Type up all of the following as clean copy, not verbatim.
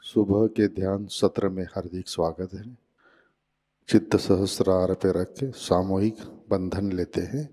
सुबह के ध्यान सत्र में हार्दिक स्वागत है। चित्त सहस्रार पे रख के सामूहिक बंधन लेते हैं।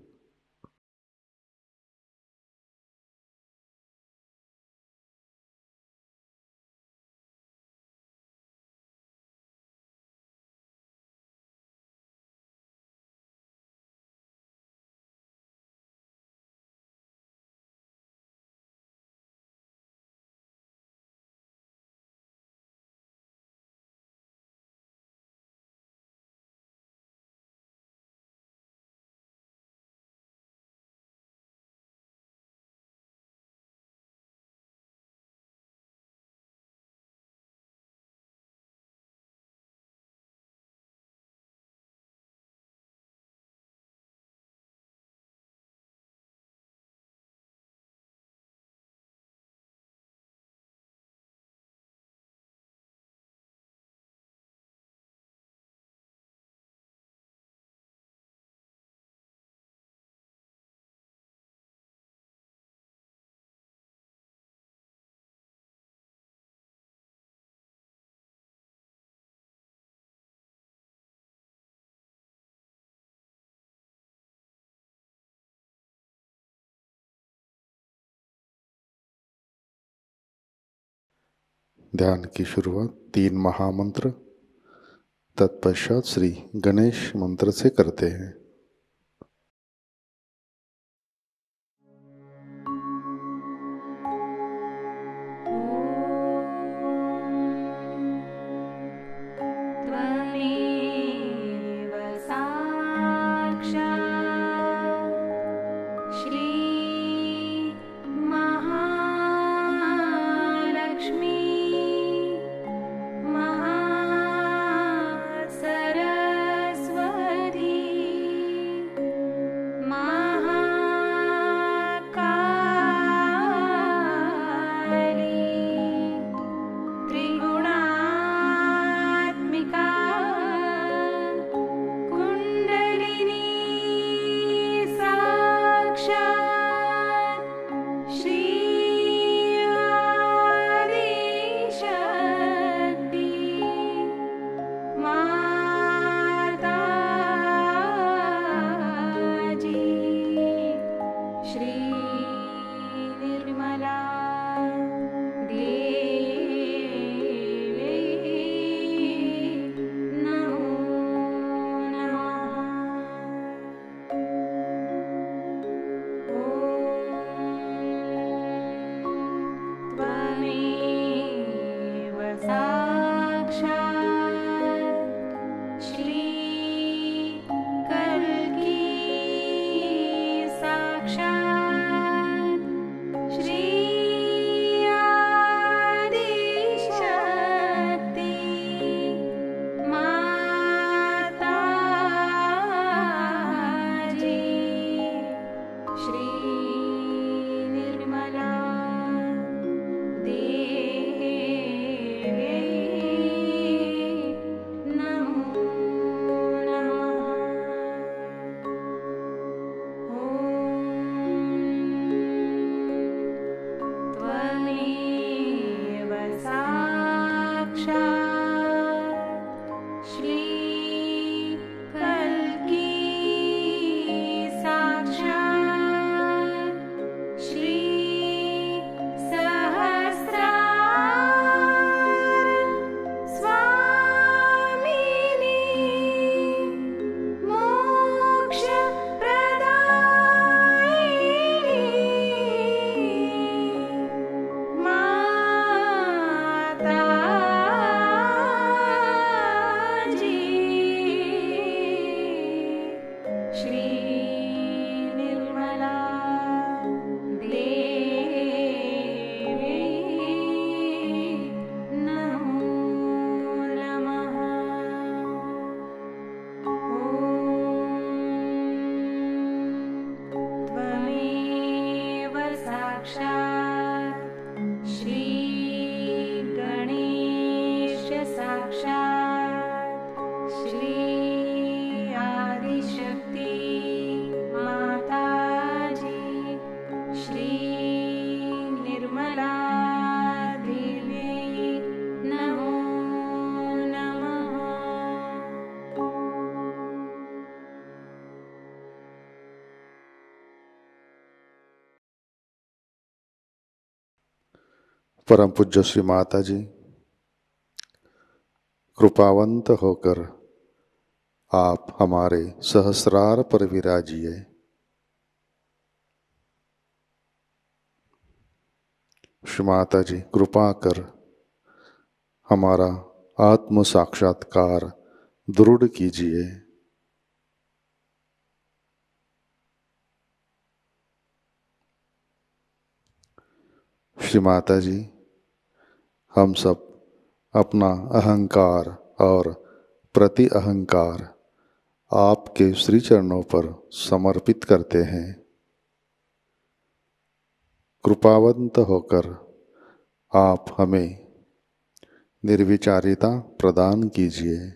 ध्यान की शुरुआत 3 महामंत्र तत्पश्चात श्री गणेश मंत्र से करते हैं। परम पूज्य श्री माताजी, कृपावंत होकर आप हमारे सहस्रार पर विराजिए। श्री माताजी, कृपा कर हमारा आत्म साक्षात्कार दृढ़ कीजिए। श्री माताजी, हम सब अपना अहंकार और प्रति अहंकार आपके श्री चरणों पर समर्पित करते हैं। कृपावंत होकर आप हमें निर्विचारिता प्रदान कीजिए।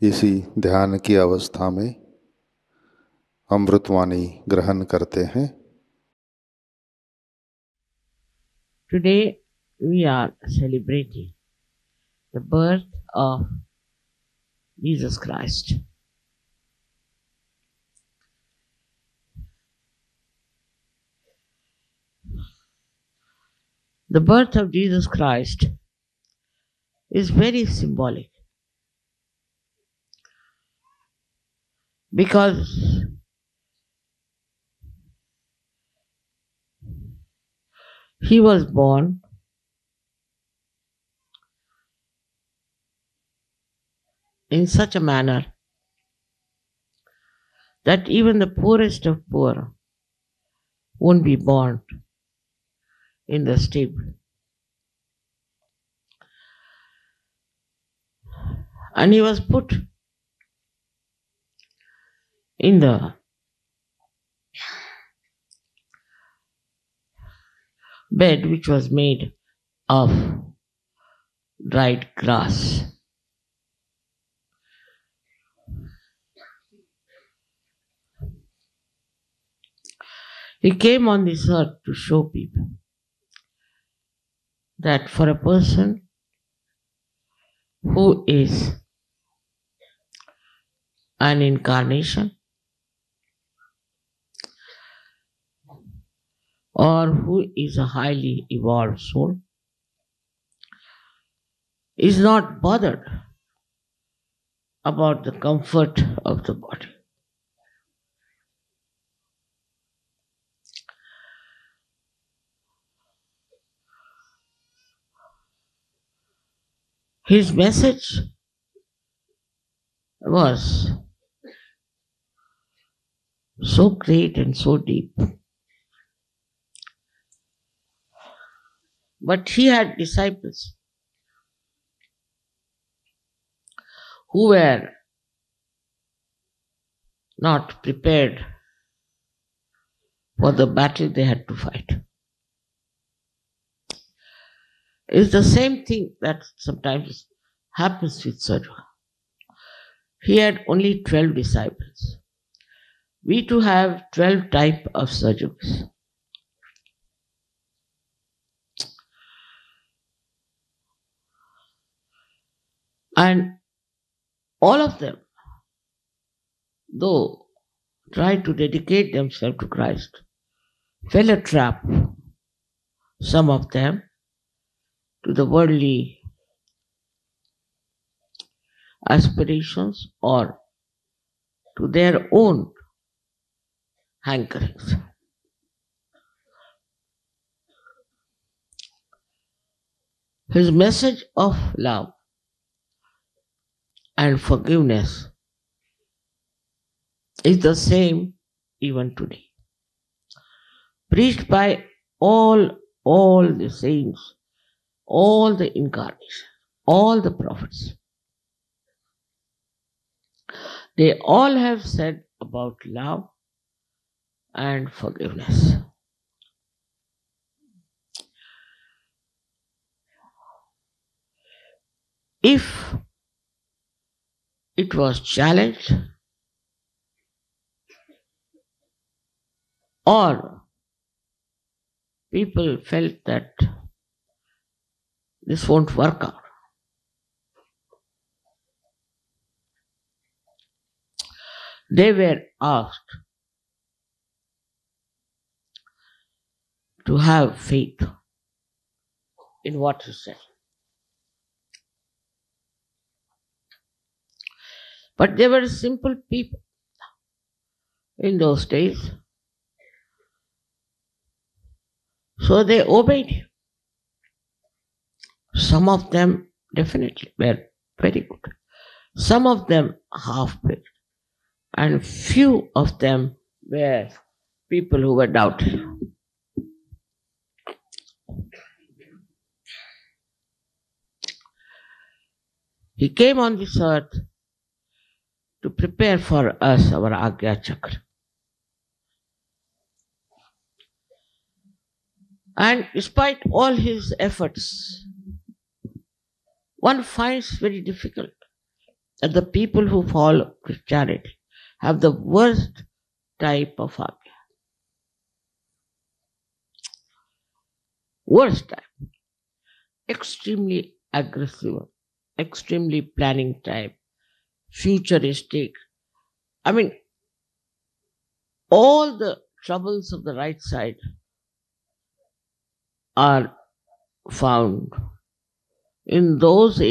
इसी ध्यान की अवस्था में अमृतवाणी ग्रहण करते हैं। Today we are celebrating the birth of Jesus Christ. The birth of Jesus Christ is very symbolic because he was born in such a manner that even the poorest of poor won't be born in the stable. And he was put in the bed which was made of dried grass. He came on this earth to show people that for a person who is an incarnation or who is a highly evolved soul is not bothered about the comfort of the body. His message was so great and so deep. But he had disciples who were not prepared for the battle they had to fight. It's the same thing that sometimes happens with Sahajayoga. He had only 12 disciples. We too have 12 types of Sahajayogas. And all of them, though try to dedicate themselves to Christ, fell a trap, some of them, to the worldly aspirations or to their own hankerings. His message of love and forgiveness is the same even today. Preached by all the saints, all the incarnations, all the prophets. They all have said about love and forgiveness. If it was challenged or people felt that this won't work out, they were asked to have faith in what he said. But they were simple people in those days, so they obeyed him. Some of them definitely were very good. Some of them half-baked. And few of them were people who were doubting. He came on this earth to prepare for us our Agya Chakra. And despite all his efforts, one finds very difficult that the people who follow Christianity have the worst type of Agya. Worst type. Extremely aggressive, extremely planning type, futuristic. I mean, all the troubles of the right side are found in those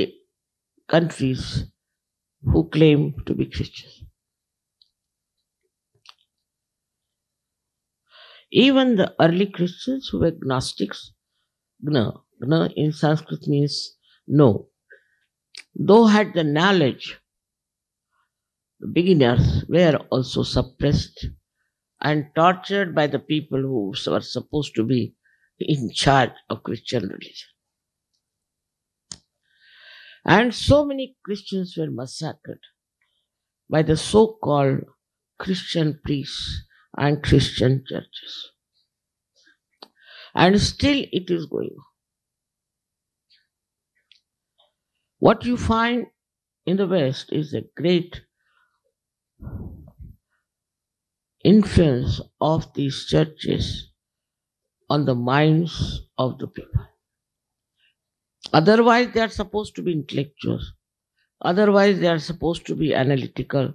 countries who claim to be Christians. Even the early Christians who were Gnostics, Gna in Sanskrit means no, though had the knowledge, the beginners were also suppressed and tortured by the people who were supposed to be in charge of Christian religion. And so many Christians were massacred by the so-called Christian priests and Christian churches. And still it is going on. What you find in the West is a great influence of these churches on the minds of the people. Otherwise, they are supposed to be intellectuals. Otherwise, they are supposed to be analytical.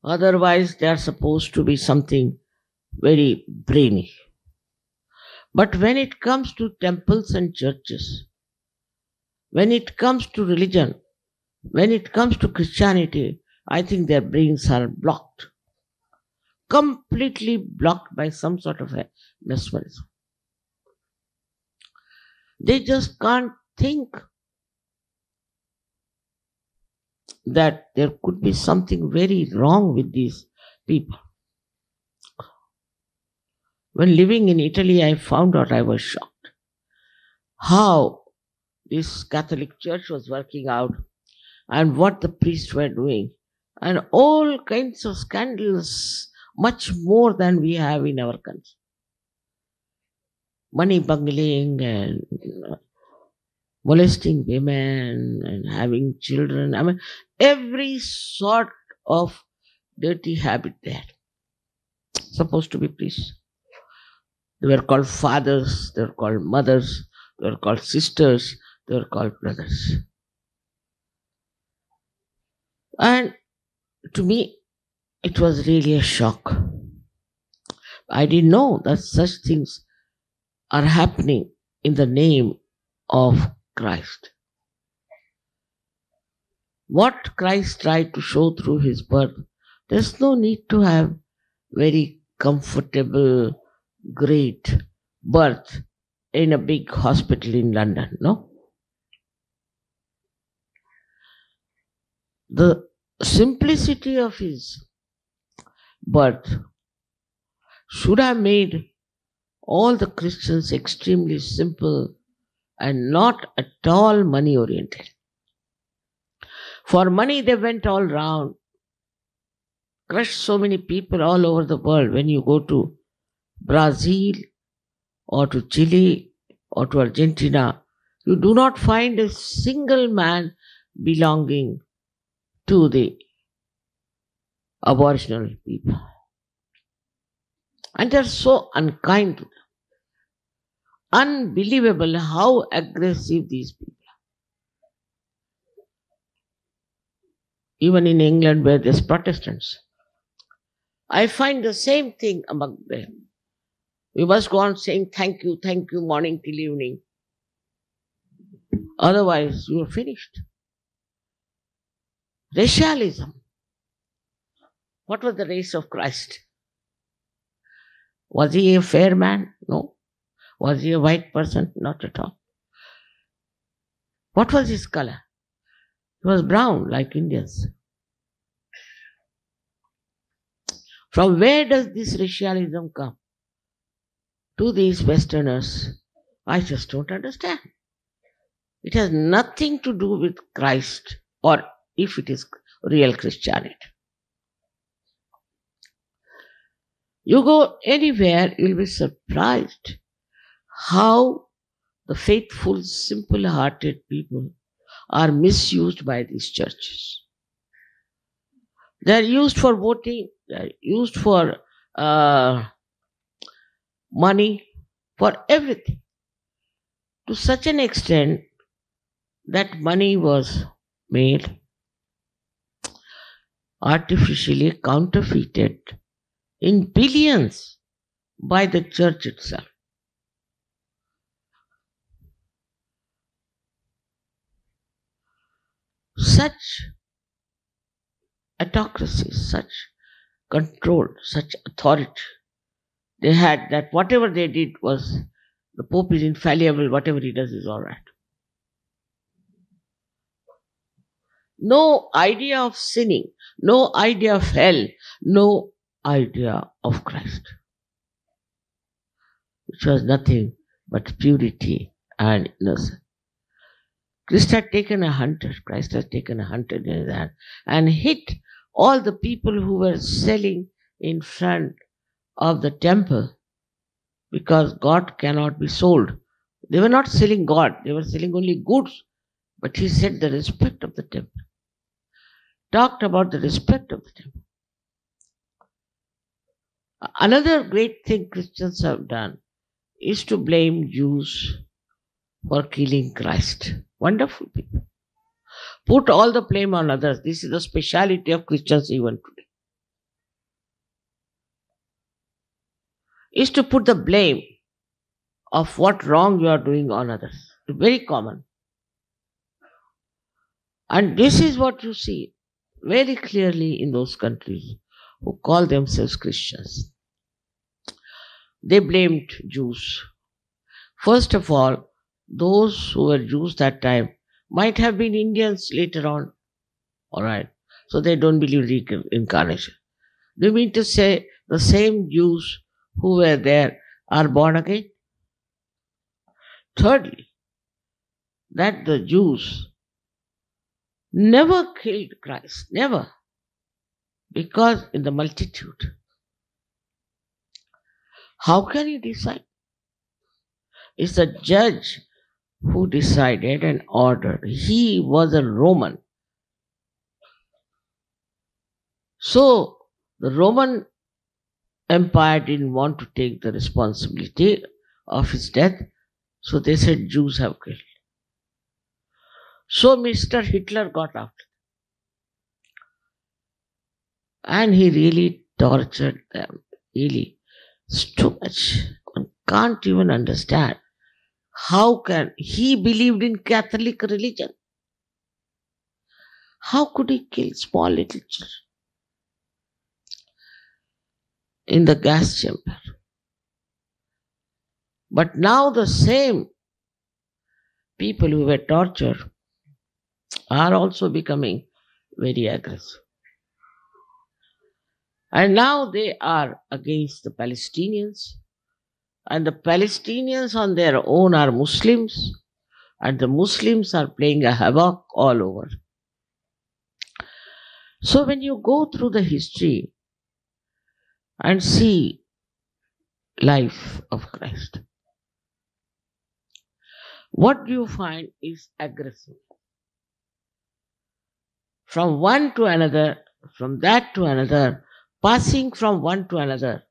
Otherwise, they are supposed to be something very brainy. But when it comes to temples and churches, when it comes to religion, when it comes to Christianity, I think their brains are blocked. Completely blocked by some sort of a mesmerism. They just can't think that there could be something very wrong with these people. When living in Italy, I found out, I was shocked how this Catholic Church was working out and what the priests were doing, and all kinds of scandals, much more than we have in our country. Money bungling and molesting women and having children. I mean, every sort of dirty habit there. Supposed to be priests. They were called fathers, they were called mothers, they were called sisters, they were called brothers. And to me, it was really a shock. I didn't know that such things are happening in the name of Christ. What Christ tried to show through his birth, there's no need to have very comfortable, great birth in a big hospital in London, no? The simplicity of his birth should have made all the Christians extremely simple and not at all money oriented. For money, they went all round, crushed so many people all over the world. When you go to Brazil or to Chile or to Argentina, you do not find a single man belonging to the Aboriginal people. And they are so unkind to them. Unbelievable how aggressive these people are. Even in England, where there's Protestants, I find the same thing among them. We must go on saying thank you, morning till evening. Otherwise, you are finished. Racialism. What was the race of Christ? Was he a fair man? No. Was he a white person? Not at all. What was his color? He was brown, like Indians. From where does this racialism come? To these Westerners, I just don't understand. It has nothing to do with Christ, or if it is real Christianity. You go anywhere, you'll be surprised how the faithful, simple-hearted people are misused by these churches. They are used for voting, they are used for money, for everything. To such an extent that money was made artificially counterfeited in billions by the church itself. Such autocracy, such control, such authority they had, that whatever they did was, the Pope is infallible, whatever he does is all right. No idea of sinning, no idea of hell, no idea of Christ, which was nothing but purity and innocence. Christ has taken a hunter in his hand and hit all the people who were selling in front of the temple, because God cannot be sold. They were not selling God, they were selling only goods. But he said the respect of the temple. Talked about the respect of the temple. Another great thing Christians have done is to blame Jews for killing Christ. Wonderful people. Put all the blame on others. This is the speciality of Christians even today. Is to put the blame of what wrong you are doing on others. Very common. And this is what you see very clearly in those countries who call themselves Christians. They blamed Jews. First of all, those who were Jews that time might have been Indians later on, Alright. So they don't believe in reincarnation. Do you mean to say the same Jews who were there are born again? Thirdly, that the Jews never killed Christ, never, because in the multitude. How can he decide? It's the judge who decided and ordered. He was a Roman. So the Roman Empire didn't want to take the responsibility of his death, so they said Jews have killed. So Mr. Hitler got out. And he really tortured them. Really. It's too much. One can't even understand. How can he believed in Catholic religion? How could he kill small little children in the gas chamber? But now the same people who were tortured are also becoming very aggressive. And now they are against the Palestinians. And the Palestinians on their own are Muslims. And the Muslims are playing a havoc all over. So when you go through the history and see life of Christ, what you find is aggressive. From one to another, from that to another, passing from one to another.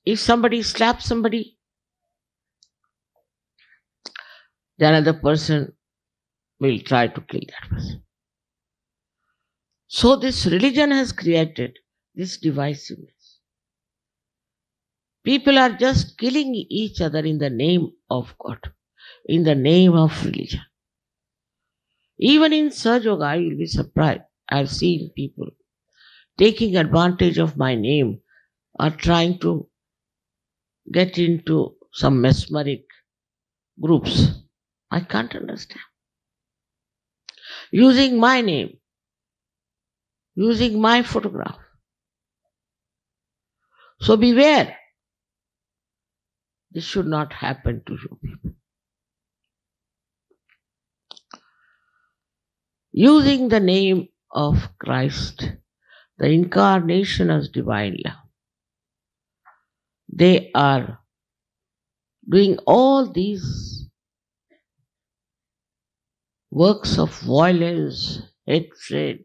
If somebody slaps somebody, the another person will try to kill that person. So this religion has created this divisiveness. People are just killing each other in the name of God, in the name of religion. Even in Sahajayoga, you will be surprised. I've seen people taking advantage of my name or trying to get into some mesmeric groups. I can't understand. Using my name, using my photograph. So beware. This should not happen to you people. Using the name of Christ, the incarnation as divine love, they are doing all these works of violence, hatred,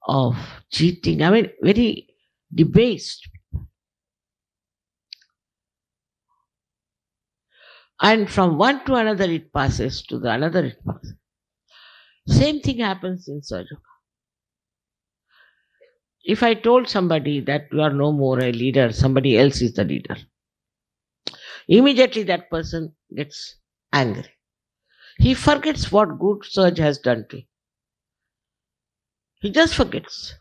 of cheating. I mean, very debased. And from one to another it passes, to the another it passes. Same thing happens in Sahajayoga. If I told somebody that you are no more a leader, somebody else is the leader, immediately that person gets angry. He forgets what good Saj has done to him. He just forgets.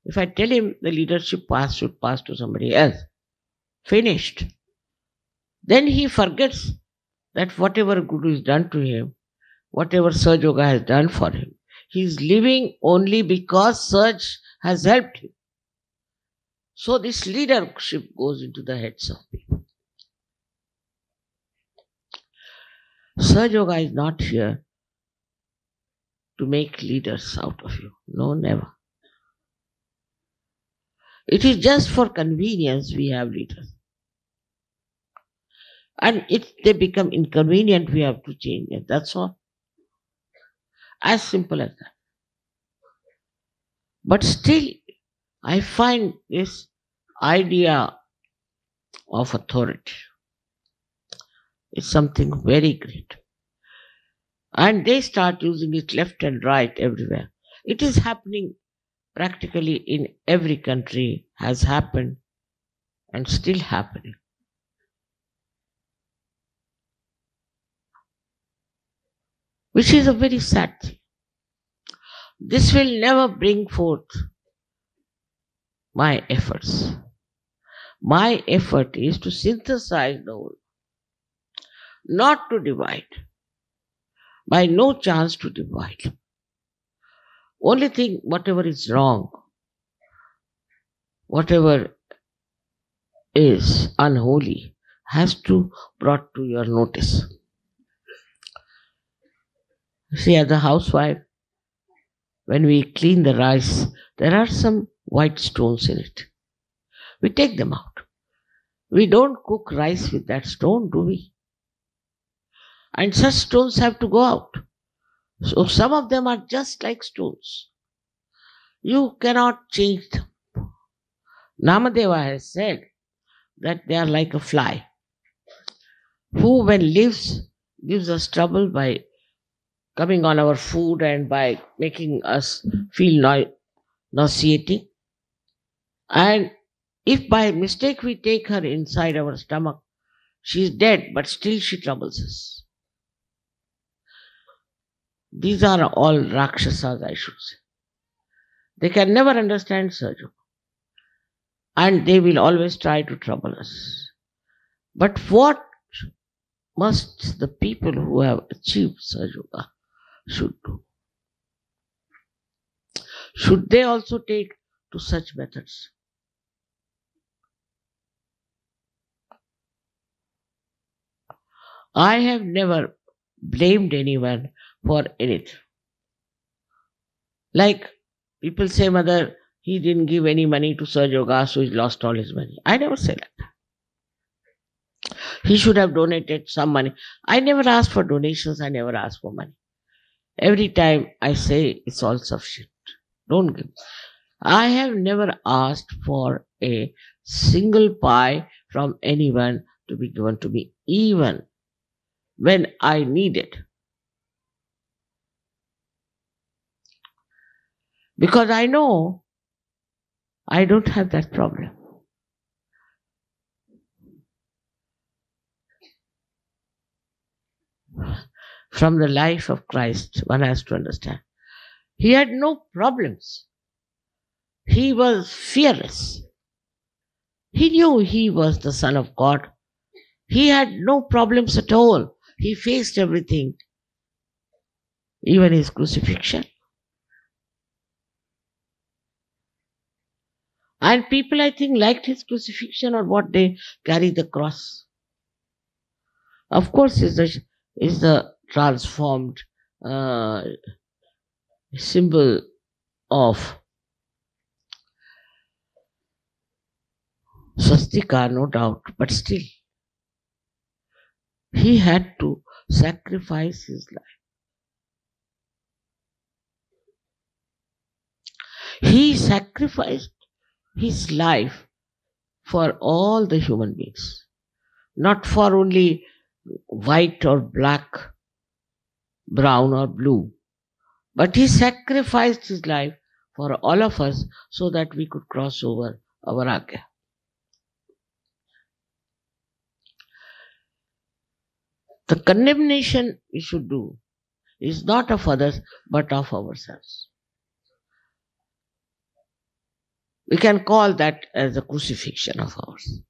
If I tell him the leadership pass should pass to somebody else, finished. Then he forgets that whatever good is done to him, whatever Sahajayoga has done for him, he is living only because Saj has helped him. So this leadership goes into the heads of people. Sahajayoga is not here to make leaders out of you. No, never. It is just for convenience we have leaders. And if they become inconvenient, we have to change it. That's all. As simple as that. But still, I find this idea of authority is something very great. And they start using it left and right everywhere. It is happening practically in every country, has happened and still happening. Which is a very sad thing. This will never bring forth my efforts. My effort is to synthesize the whole, not to divide. By no chance to divide. Only thing, whatever is wrong, whatever is unholy, has to brought to your notice. See, as a housewife, when we clean the rice, there are some white stones in it. We take them out. We don't cook rice with that stone, do we? And such stones have to go out. So some of them are just like stones. You cannot change them. Namadeva has said that they are like a fly, who when lives, gives us trouble by coming on our food and by making us feel nauseating. And if by mistake we take her inside our stomach, she is dead, but still she troubles us. These are all Rakshasas, I should say. They can never understand Sahajayoga. And they will always try to trouble us. But what must the people who have achieved Sahajayoga should do? Should they also take to such methods? I have never blamed anyone for anything. Like people say, Mother, he didn't give any money to Sahajayoga, so he lost all his money. I never say that. He should have donated some money. I never ask for donations, I never ask for money. Every time I say it's all sufficient. Don't give. I have never asked for a single pie from anyone to be given to me, even when I need it. Because I know I don't have that problem. From the life of Christ, one has to understand. He had no problems. He was fearless. He knew he was the Son of God. He had no problems at all. He faced everything, even his crucifixion. And people, I think, liked his crucifixion or what, they carry the cross. Of course, is the transformed symbol of swastika, no doubt, but still, he had to sacrifice his life. He sacrificed his life for all the human beings, not for only white or black, brown or blue, but he sacrificed his life for all of us so that we could cross over our Agya. The condemnation we should do is not of others but of ourselves. We can call that as a crucifixion of ours,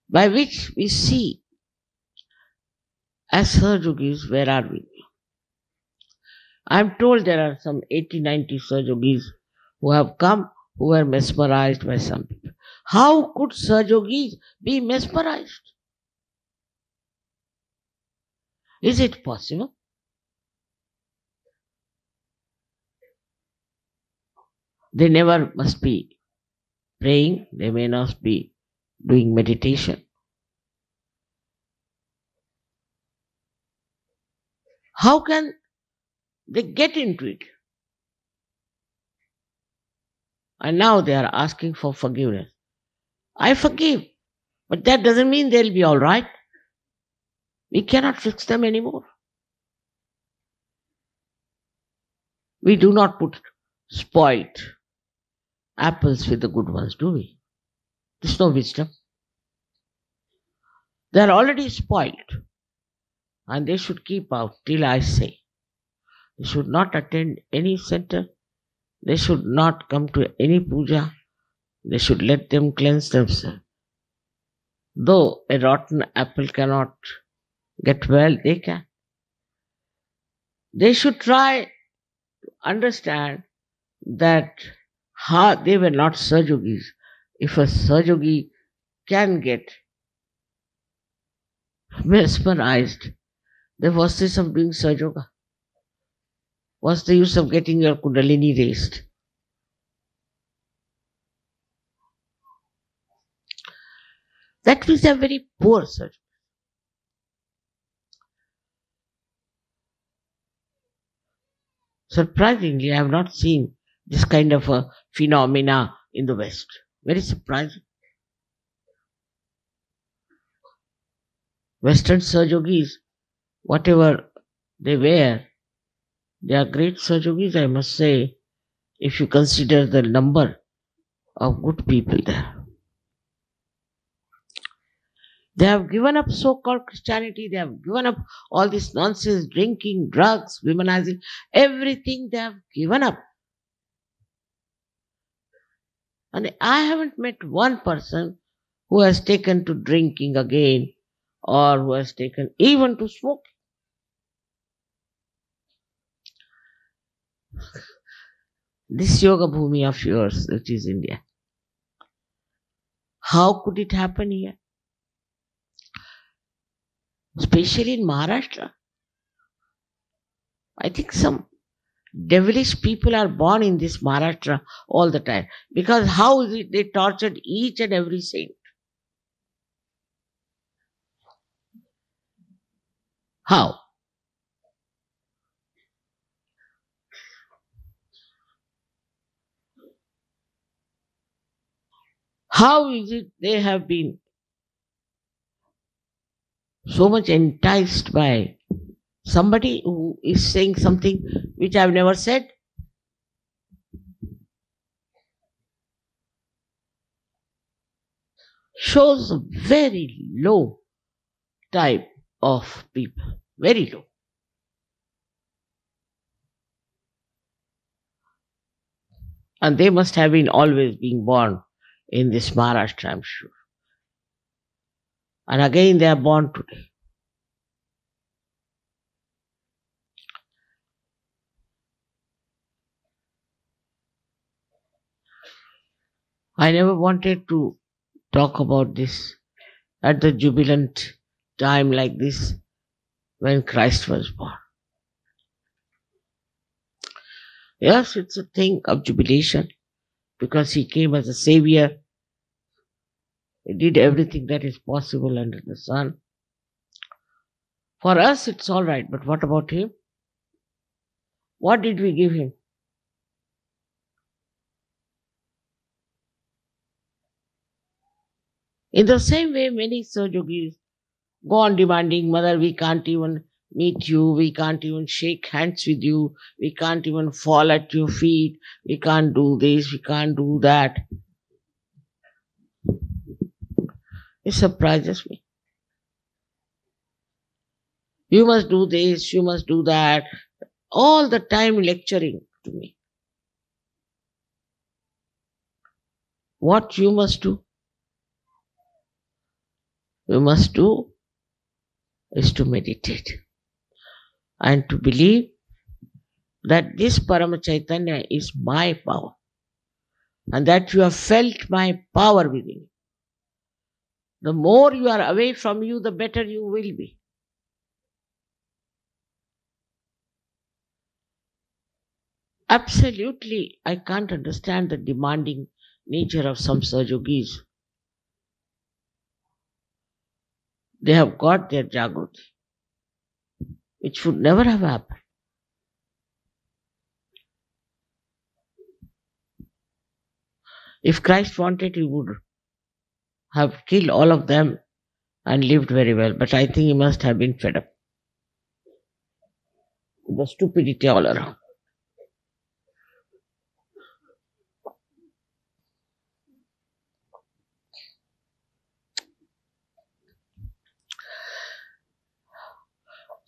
by which we see, as Sahajogis, where are we? I am told there are some 80-90 Sahajogis who have come who were mesmerized by some people. How could Sahajogis be mesmerized? Is it possible? They never must be praying, they may not be doing meditation. How can they get into it? And now they are asking for forgiveness. I forgive, but that doesn't mean they'll be all right. We cannot fix them anymore. We do not put spoiled apples with the good ones, do we? There's no wisdom. They are already spoiled, and they should keep out till I say. They should not attend any center. They should not come to any puja. They should let them cleanse themselves. Though a rotten apple cannot get well, they can. They should try to understand that they were not Sahajogis. If a Sahajogi can get mesmerized, then what's the use of doing Sahajoga? What's the use of getting your Kundalini raised? That means they are very poor Sahajogis. Surprisingly, I have not seen this kind of a phenomena in the West. Very surprising. Western Sahajogis, whatever they wear, they are great Sahajogis, I must say, if you consider the number of good people there. They have given up so-called Christianity, they have given up all this nonsense, drinking, drugs, womanizing, everything they have given up. And I haven't met one person who has taken to drinking again or who has taken even to smoking. This yoga bhumi of yours, which is India, how could it happen here? Especially in Maharashtra. I think some devilish people are born in this Maharashtra all the time. Because how is it they tortured each and every saint? How? How is it they have been so much enticed by somebody who is saying something which I have never said? Shows a very low type of people. Very low. And they must have been always being born in this Maharashtra, I'm sure. And again they are born today. I never wanted to talk about this at the jubilant time like this when Christ was born. Yes, it's a thing of jubilation because he came as a savior. He did everything that is possible under the sun. For us, it's all right, but what about him? What did we give him? In the same way, many Sahajogis go on demanding, Mother, we can't even meet you, we can't even shake hands with you, we can't even fall at your feet, we can't do this, we can't do that. It surprises me. You must do this, you must do that, all the time lecturing to me. What you must do? You must do is to meditate and to believe that this Parama Chaitanya is my power and that you have felt my power within you. The more you are away from you, the better you will be. Absolutely, I can't understand the demanding nature of some Sahajogis. They have got their Jagruti, which would never have happened. If Christ wanted, he would have killed all of them and lived very well. But I think he must have been fed up with the stupidity all around.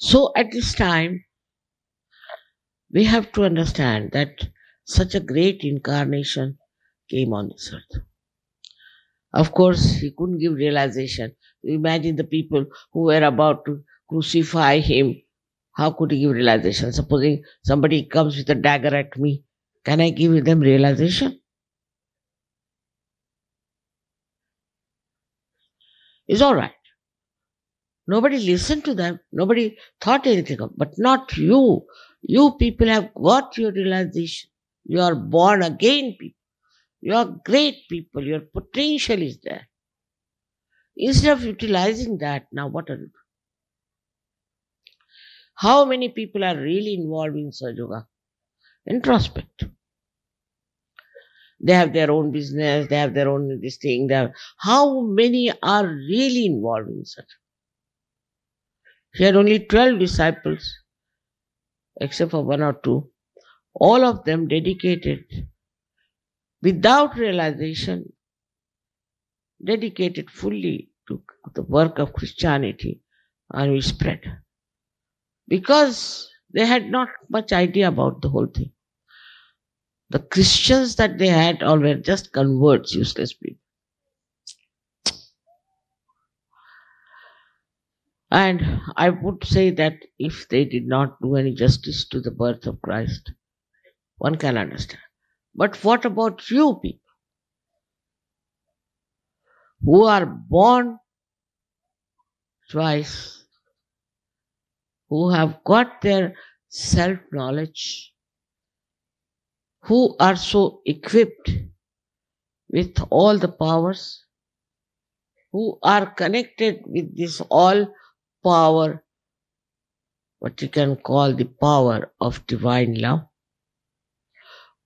So at this time, we have to understand that such a great incarnation came on this earth. Of course, he couldn't give realization. Imagine the people who were about to crucify him How could he give realization? Supposing somebody comes with a dagger at me, can I give them realization? It's all right. Nobody listened to them. Nobody thought anything of, but not you. You people have got your realization. You are born again people. You are great people. Your potential is there. Instead of utilizing that, now what are you doing? How many people are really involved in Sahajayoga? Introspect. They have their own business, they have their own this thing. How many are really involved in such? She had only 12 disciples, except for one or two. All of them dedicated, without realization, dedicated fully to the work of Christianity, and we spread. Because they had not much idea about the whole thing. The Christians that they had all were just converts, useless people. And I would say that if they did not do any justice to the birth of Christ, one can understand. But what about you people who are born twice, who have got their self-knowledge, who are so equipped with all the powers, who are connected with this all power, what you can call the power of divine love?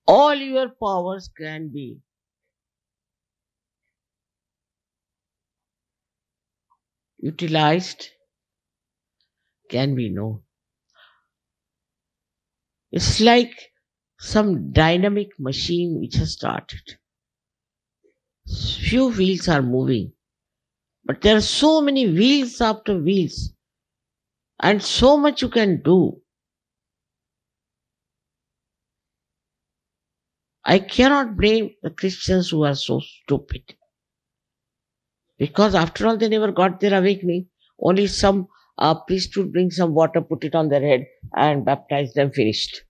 All your powers can be utilized, can be known. It's like some dynamic machine which has started. Few wheels are moving, but there are so many wheels after wheels, and so much you can do. I cannot blame the Christians who are so stupid. Because after all, they never got their awakening. Only some priest would bring some water, put it on their head, and baptize them, finished.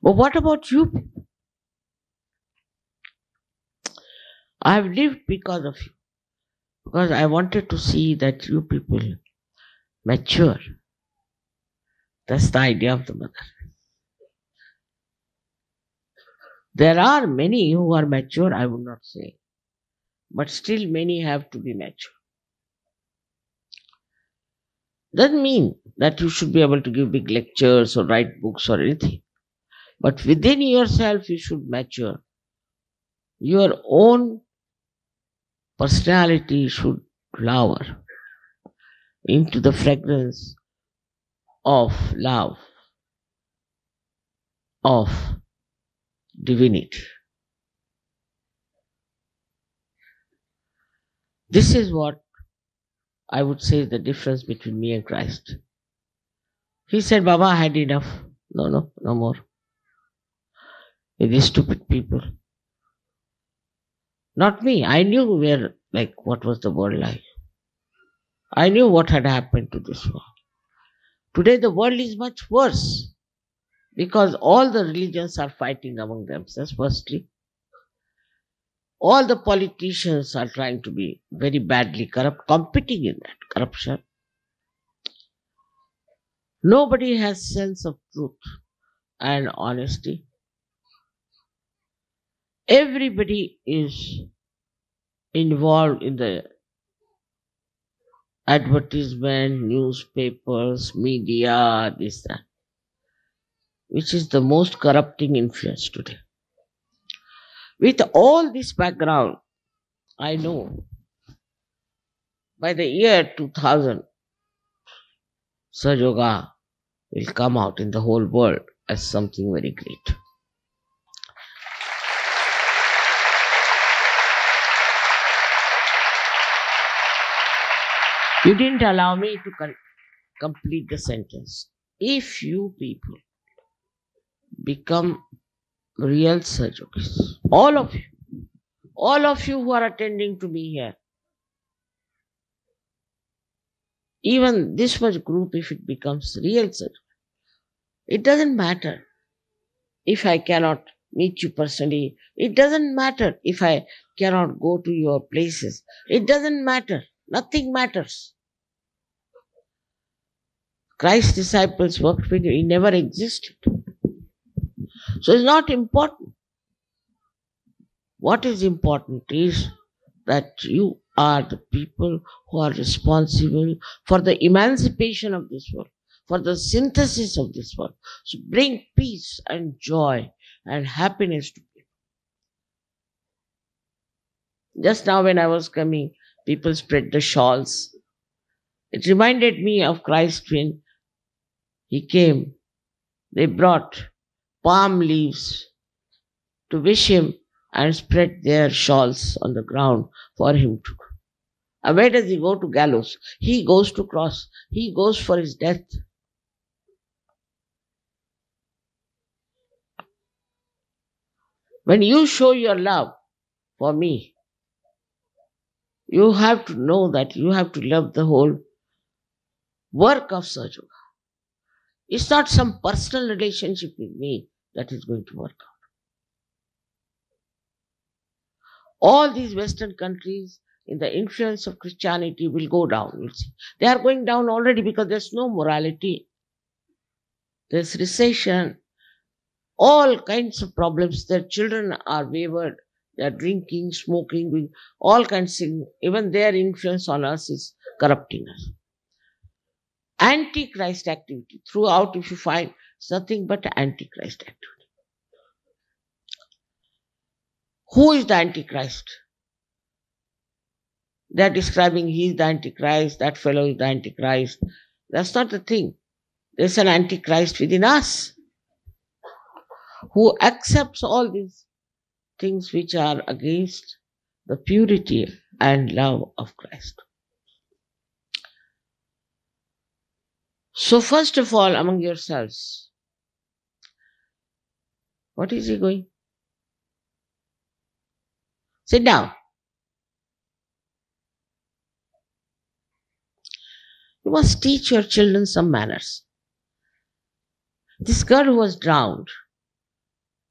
But what about you people? I have lived because of you. Because I wanted to see that you people mature. That's the idea of the mother. There are many who are mature, I would not say. But still many have to be mature. Doesn't mean that you should be able to give big lectures or write books or anything. But within yourself you should mature. Your own personality should flower into the fragrance of love, of divinity. This is what I would say is the difference between me and Christ. He said, Baba, I had enough. No more. With these stupid people. Not me. I knew what was the world like. I knew what had happened to this world. Today the world is much worse because all the religions are fighting among themselves, firstly. All the politicians are trying to be very badly corrupt, competing in that corruption. Nobody has sense of truth and honesty. Everybody is involved in the advertisement, newspapers, media, this, that, which is the most corrupting influence today. With all this background, I know by the year 2000, Sahajayoga will come out in the whole world as something very great. You didn't allow me to complete the sentence. If you people become real Sahajogis, all of you who are attending to me here, Even this much group, if it becomes real service, it doesn't matter if I cannot meet you personally. It doesn't matter if I cannot go to your places. It doesn't matter. Nothing matters. Christ's disciples worked with you. He never existed. So it's not important. What is important is that you are the people who are responsible for the emancipation of this world, for the synthesis of this world. So bring peace and joy and happiness to people. Just now when I was coming, people spread the shawls. It reminded me of Christ when he came. They brought palm leaves to wish him and spread their shawls on the ground for him to. And where does he go? To gallows? He goes to cross. He goes for his death. When you show your love for me, you have to know that you have to love the whole work of Sahajayoga. It's not some personal relationship with me that is going to work out. All these Western countries, in the influence of Christianity, will go down. You'll see. They are going down already because there's no morality. There's recession. All kinds of problems. Their children are wayward. They are drinking, smoking, doing all kinds of things. Even their influence on us is corrupting us. Antichrist activity. Throughout, if you find, it's nothing but Antichrist activity. Who is the Antichrist? They are describing he is the Antichrist, that fellow is the Antichrist. That's not the thing. There's an Antichrist within us who accepts all these things which are against the purity and love of Christ. So first of all, among yourselves, what is he going? Sit down. You must teach your children some manners. This girl who was drowned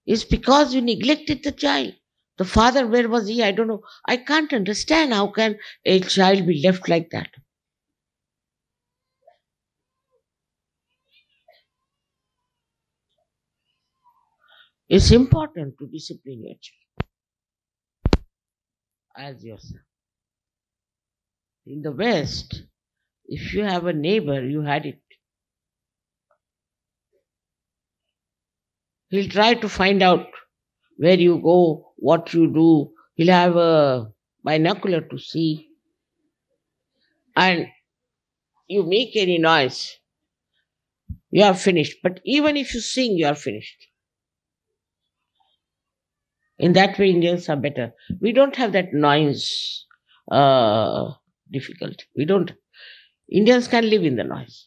is because you neglected the child. The father, where was he? I don't know. I can't understand how can a child be left like that. It's important to discipline your child as yourself. In the West, if you have a neighbor, you had it. He'll try to find out where you go, what you do. He'll have a binocular to see. And you make any noise, you are finished. But even if you sing, you are finished. In that way, Indians are better. We don't have that noise difficulty. We don't. Indians can live in the noise.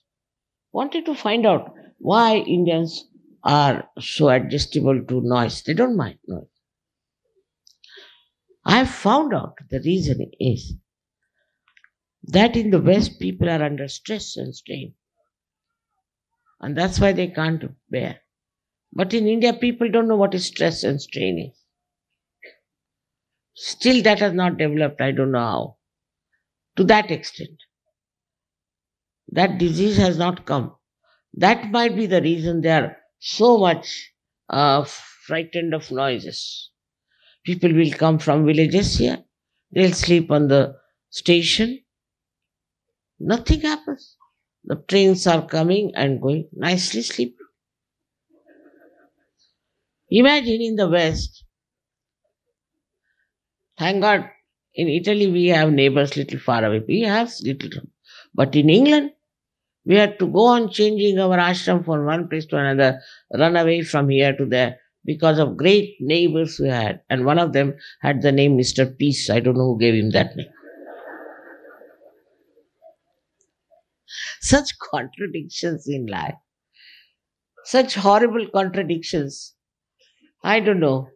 Wanted to find out why Indians are so adjustable to noise. They don't mind noise. I have found out the reason is that in the West, people are under stress and strain. And that's why they can't bear. But in India, people don't know what is stress and strain is. Still, that has not developed. I don't know how. To that extent. That disease has not come. That might be the reason they are so much frightened of noises. People will come from villages here. They'll sleep on the station. Nothing happens. The trains are coming and going, nicely sleeping. Imagine in the West, thank God, in Italy we have neighbors little far away. We have little trouble. But in England, we had to go on changing our ashram from one place to another, run away from here to there because of great neighbors we had. And one of them had the name Mr. Peace. I don't know who gave him that name. Such contradictions in life. Such horrible contradictions. I don't know.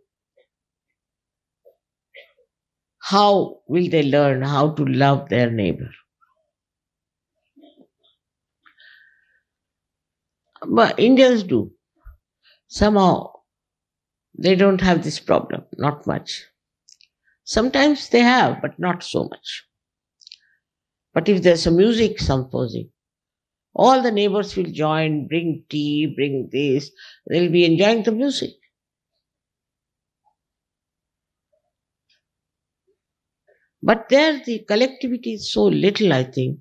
How will they learn how to love their neighbor? But Indians do. Somehow they don't have this problem, not much. Sometimes they have, but not so much. But if there's a music composing, all the neighbors will join, bring tea, bring this, they'll be enjoying the music. But there the collectivity is so little, I think.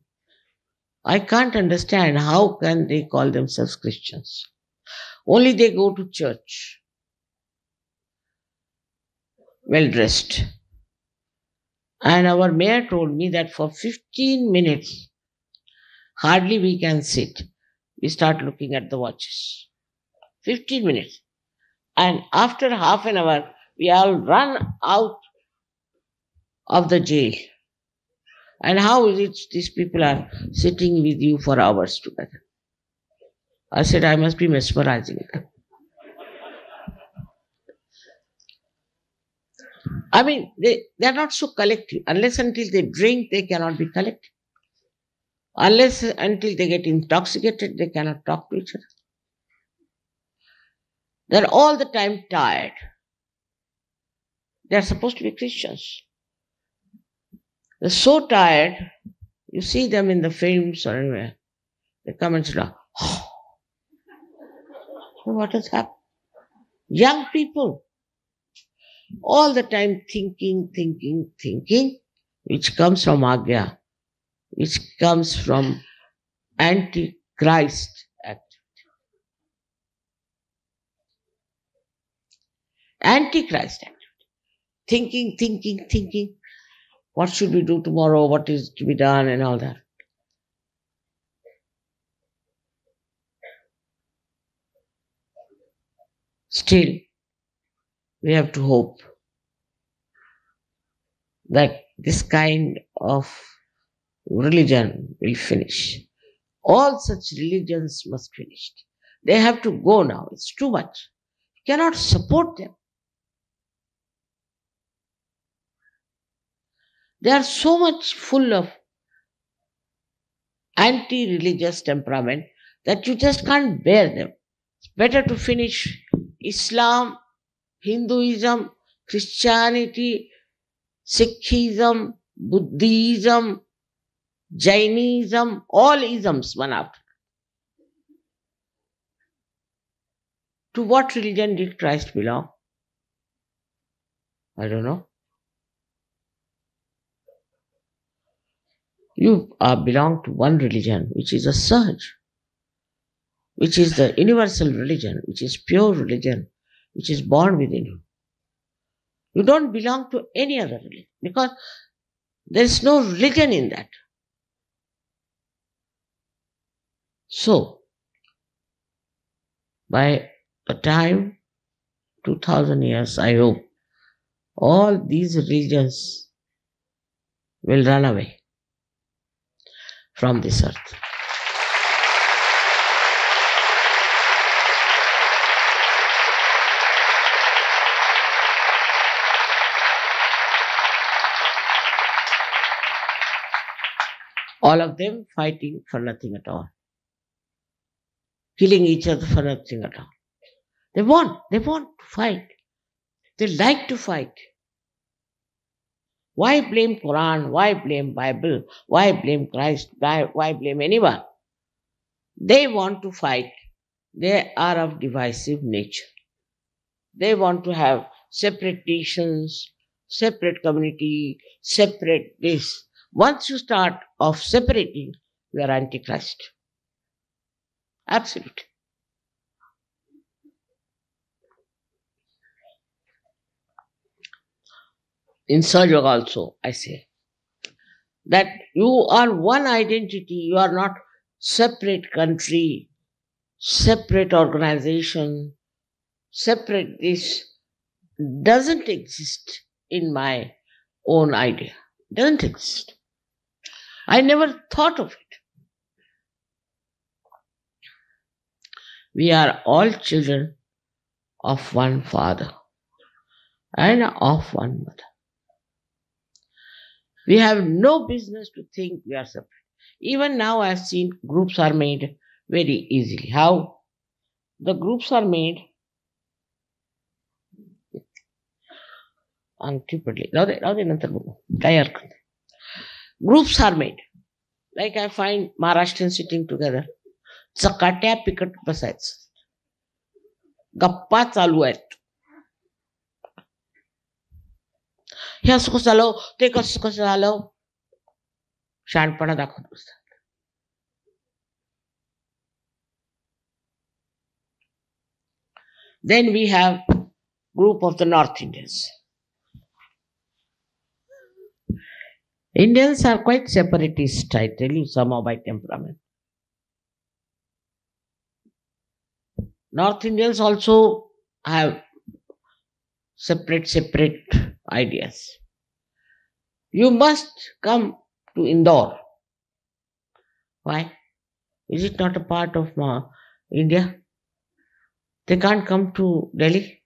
I can't understand how can they call themselves Christians. Only they go to church, well dressed. And our mayor told me that for 15 minutes, hardly we can sit. We start looking at the watches. 15 minutes. And after half an hour, we all run out of the jail. And how is it these people are sitting with you for hours together? I said, I must be mesmerizing them. I mean, they're not so collective. Unless until they drink, they cannot be collective. Unless until they get intoxicated, they cannot talk to each other. They're all the time tired. They're supposed to be Christians. They're so tired, you see them in the films or anywhere. They come and say, oh, what has happened? Young people, all the time thinking, which comes from Agya, which comes from anti-Christ activity. Anti-Christ activity. Thinking. What should we do tomorrow? What is to be done and all that. Still, we have to hope that this kind of religion will finish. All such religions must finish. They have to go now. It's too much. You cannot support them. They are so much full of anti-religious temperament that you just can't bear them. It's better to finish Islam, Hinduism, Christianity, Sikhism, Buddhism, Jainism, all isms one after. To what religion did Christ belong? I don't know. You belong to one religion, which is a surge, which is the universal religion, which is pure religion, which is born within you. You don't belong to any other religion because there is no religion in that. So, by the time 2000 years, I hope, all these religions will run away from this earth. All of them fighting for nothing at all. Killing each other for nothing at all. They want to fight. They like to fight. Why blame Quran? Why blame Bible? Why blame Christ? Why blame anyone? They want to fight. They are of divisive nature. They want to have separate nations, separate community, separate this. Once you start off separating, you are antichrist. Absolute. In Sahajayoga also, I say that you are one identity, you are not separate country, separate organization, separate this. Doesn't exist in my own idea. Doesn't exist. I never thought of it. We are all children of one father and of one mother. We have no business to think we are separate. Even now I have seen groups are made very easily. How? the groups are made untipidly. Groups are made. Like I find Maharashtrians sitting together. चकाट्या पिकट बसायचं. गप्पा चालू आहेत. हे असं कसं झालं, ते कसं झालं, शहाणपणा दाखवत बसतात. Then we have group of the North Indians. Indians are quite separatist, I tell you, somehow by temperament. North Indians also have separate ideas. You must come to Indore. Why? Is it not a part of India? They can't come to Delhi.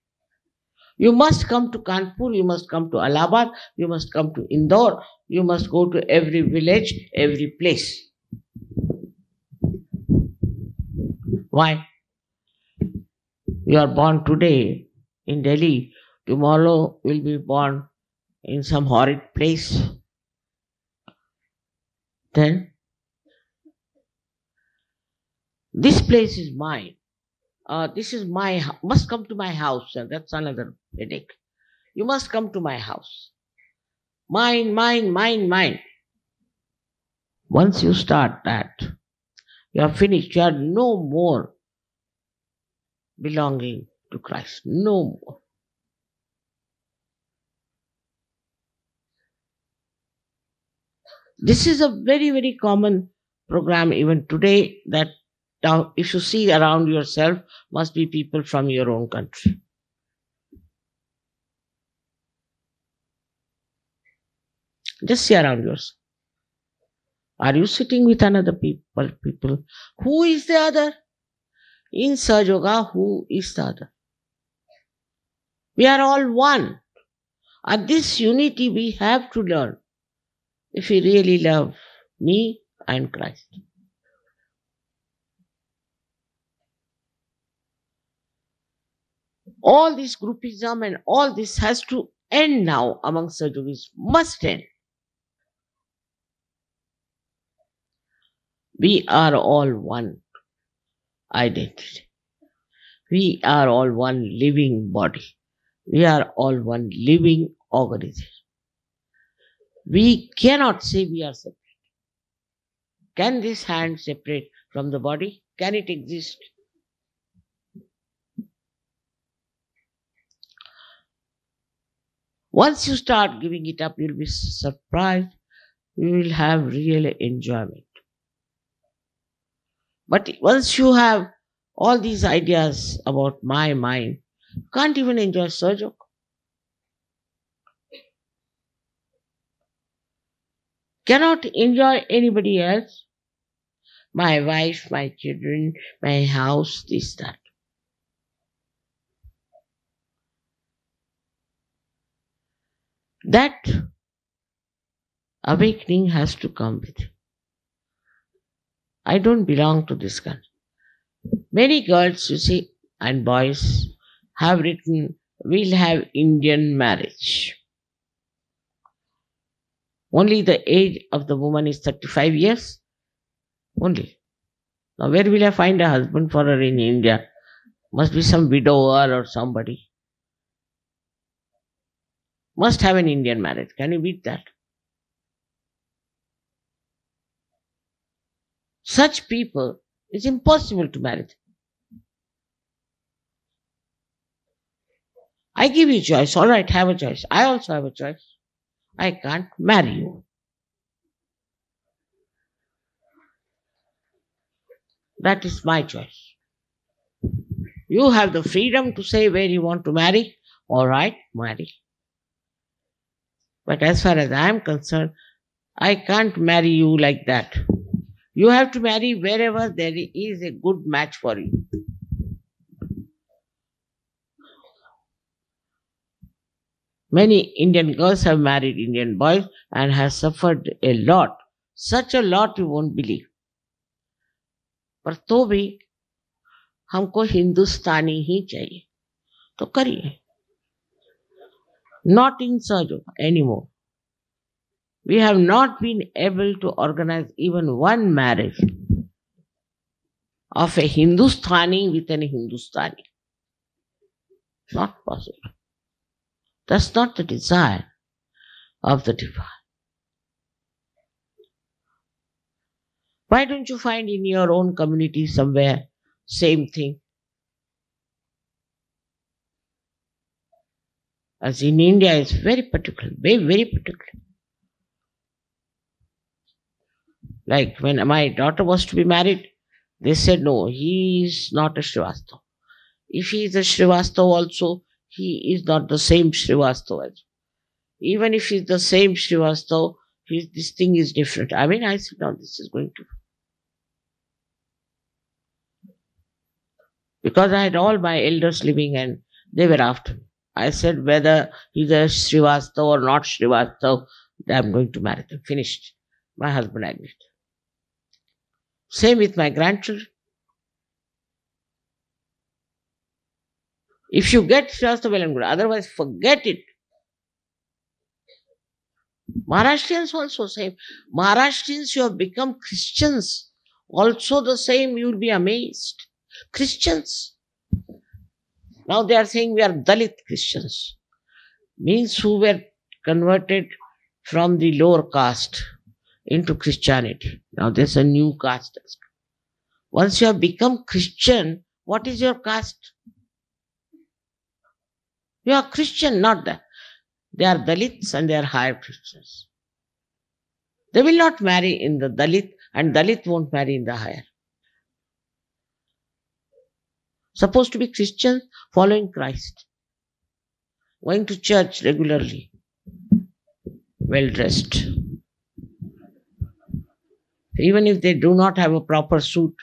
You must come to Kanpur, you must come to Allahabad, you must come to Indore, you must go to every village, every place. Why? You are born today in Delhi, tomorrow will be born in some horrid place. Then, this place is mine. This is my must come to my house, and that's another headache. You must come to my house. Mine, mine, mine, mine. Once you start that, you are finished. You are no more belonging to Christ. No more. This is a very, very common program even today, that now if you see around yourself, must be people from your own country. Just see around yourself. Are you sitting with another people? Who is the other? In Sahajayoga, who is the other? We are all one. And this unity we have to learn if we really love me and Christ. All this groupism and all this has to end now among Sahajogis. Must end. We are all one identity. We are all one living body. We are all one living organism. We cannot say we are separate. Can this hand separate from the body? Can it exist? Once you start giving it up, you'll be surprised. You will have real enjoyment. But once you have all these ideas about my mind, you can't even enjoy Sahajayoga. Cannot enjoy anybody else. My wife, my children, my house, this, that. That awakening has to come with you. I don't belong to this country. Many girls, you see, and boys have written, we'll have Indian marriage. Only the age of the woman is 35 years. Only. Now where will I find a husband for her in India? Must be some widower or somebody. Must have an Indian marriage. Can you beat that? Such people, it's impossible to marry them. I give you choice. All right, have a choice. I also have a choice. I can't marry you. That is my choice. You have the freedom to say where you want to marry. All right, marry. But as far as I am concerned, I can't marry you like that. You have to marry wherever there is a good match for you. Many Indian girls have married Indian boys and have suffered a lot. Such a lot you won't believe. पर तो भी हमको हिंदुस्तानी ही चाहिए, तो करिए. Not in Sahajayoga anymore. We have not been able to organize even one marriage of a Hindustani with an Hindustani. Not possible. That's not the desire of the divine. Why don't you find in your own community somewhere same thing? As in India, it's very particular, very, very particular. Like when my daughter was to be married, they said, no, he is not a Srivastava. If he is a Srivastava also, he is not the same Srivastava. Even if he is the same Srivastava, this thing is different. I mean, I said, no, this is going to. Because I had all my elders living and they were after me. I said, whether he's a Srivastava or not Srivastava, I'm going to marry them. Finished. My husband agreed. Same with my grandchildren. If you get Srivastava, well and good. Otherwise, forget it. Maharashtrians also same. Maharashtrians, you have become Christians. Also the same, you will be amazed. Christians. Now they are saying we are Dalit Christians. Means who were converted from the lower caste into Christianity. Now there's a new caste. Once you have become Christian, what is your caste? You are Christian, not that. They are Dalits and they are higher Christians. They will not marry in the Dalit and Dalit won't marry in the higher. Supposed to be Christians following Christ, going to church regularly, well dressed. Even if they do not have a proper suit,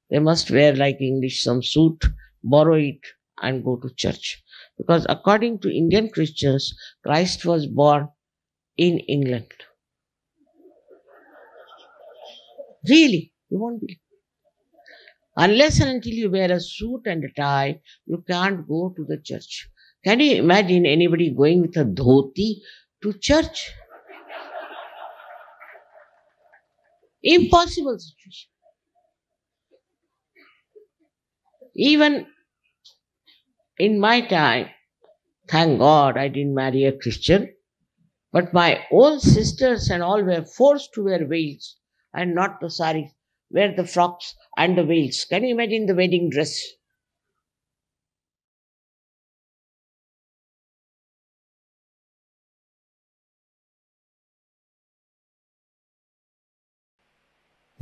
they must wear like English some suit, borrow it and go to church. Because according to Indian Christians, Christ was born in England. Really, you won't believe. Unless and until you wear a suit and a tie, you can't go to the church. Can you imagine anybody going with a dhoti to church? Impossible situation. Even in my time, thank God I didn't marry a Christian, but my own sisters and all were forced to wear veils and not the saris, wear the frocks and the veils. Can you imagine the wedding dress?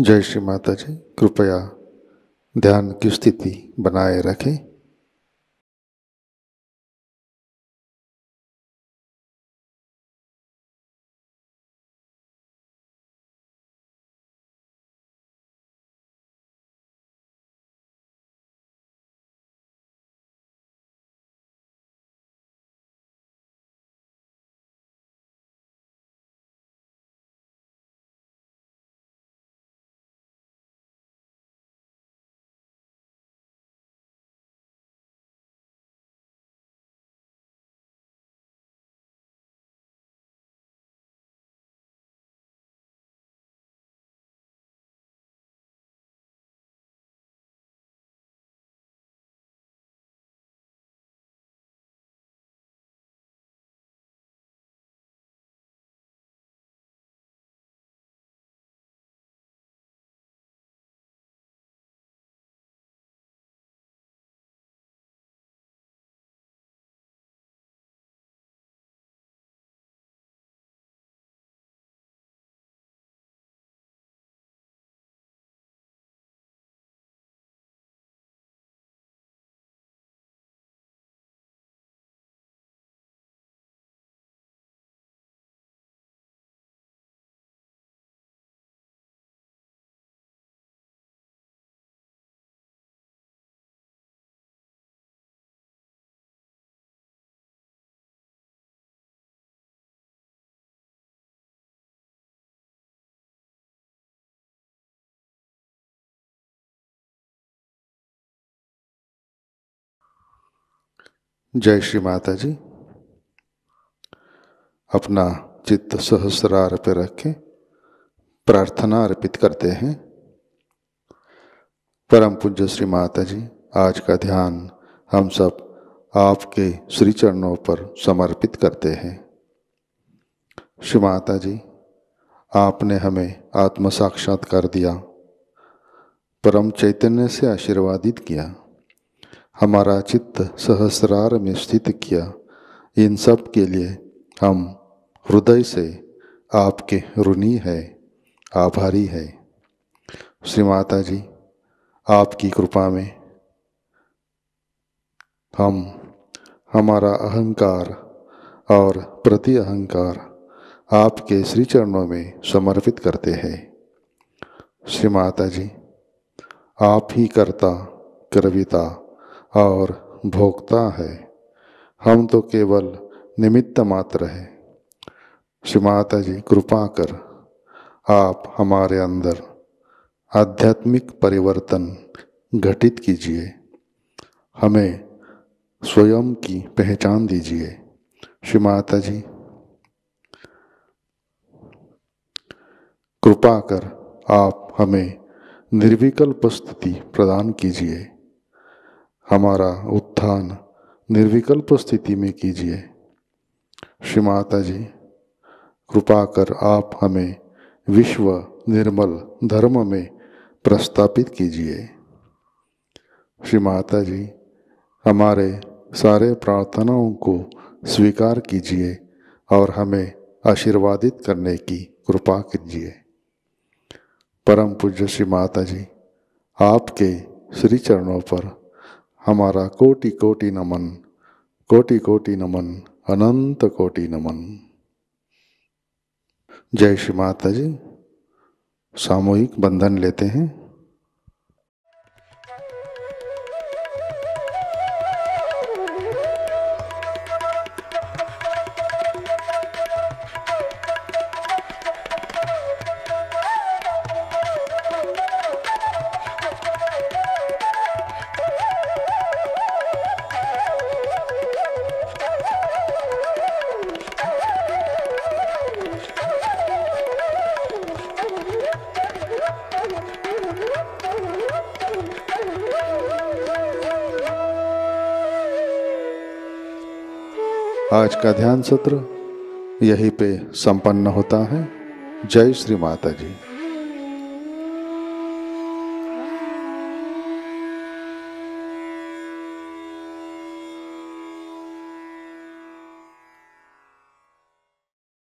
जय श्री माता जी। कृपया ध्यान की स्थिति बनाए रखें। जय श्री माता जी। अपना चित्त सहस्रार पे रखें, प्रार्थना अर्पित करते हैं। परम पूज्य श्री माता जी, आज का ध्यान हम सब आपके श्री चरणों पर समर्पित करते हैं। श्री माता जी, आपने हमें आत्म साक्षात्कार दिया, परम चैतन्य से आशीर्वादित किया, हमारा चित्त सहस्रार में स्थित किया। इन सब के लिए हम हृदय से आपके ऋणी है, आभारी है। श्री माता जी, आपकी कृपा में हम हमारा अहंकार और प्रति अहंकार आपके श्री चरणों में समर्पित करते हैं। श्री माता जी, आप ही कर्ता, कर्विता और भोक्ता है, हम तो केवल निमित्त मात्र है। श्री माता जी, कृपा कर आप हमारे अंदर आध्यात्मिक परिवर्तन घटित कीजिए, हमें स्वयं की पहचान दीजिए। श्री माता जी, कृपा कर आप हमें निर्विकल्प स्थिति प्रदान कीजिए, हमारा उत्थान निर्विकल्प स्थिति में कीजिए। श्री माता जी, कृपा कर आप हमें विश्व निर्मल धर्म में प्रस्थापित कीजिए। श्री माता जी, हमारे सारे प्रार्थनाओं को स्वीकार कीजिए और हमें आशीर्वादित करने की कृपा कीजिए। परम पूज्य श्री माता जी, आपके श्री चरणों पर हमारा कोटि कोटि नमन, कोटि कोटि नमन, अनंत कोटि नमन। जय श्री माता जी। सामूहिक बंधन लेते हैं। आज का ध्यान सत्र यहीं पे संपन्न होता है। जय श्री माता जी।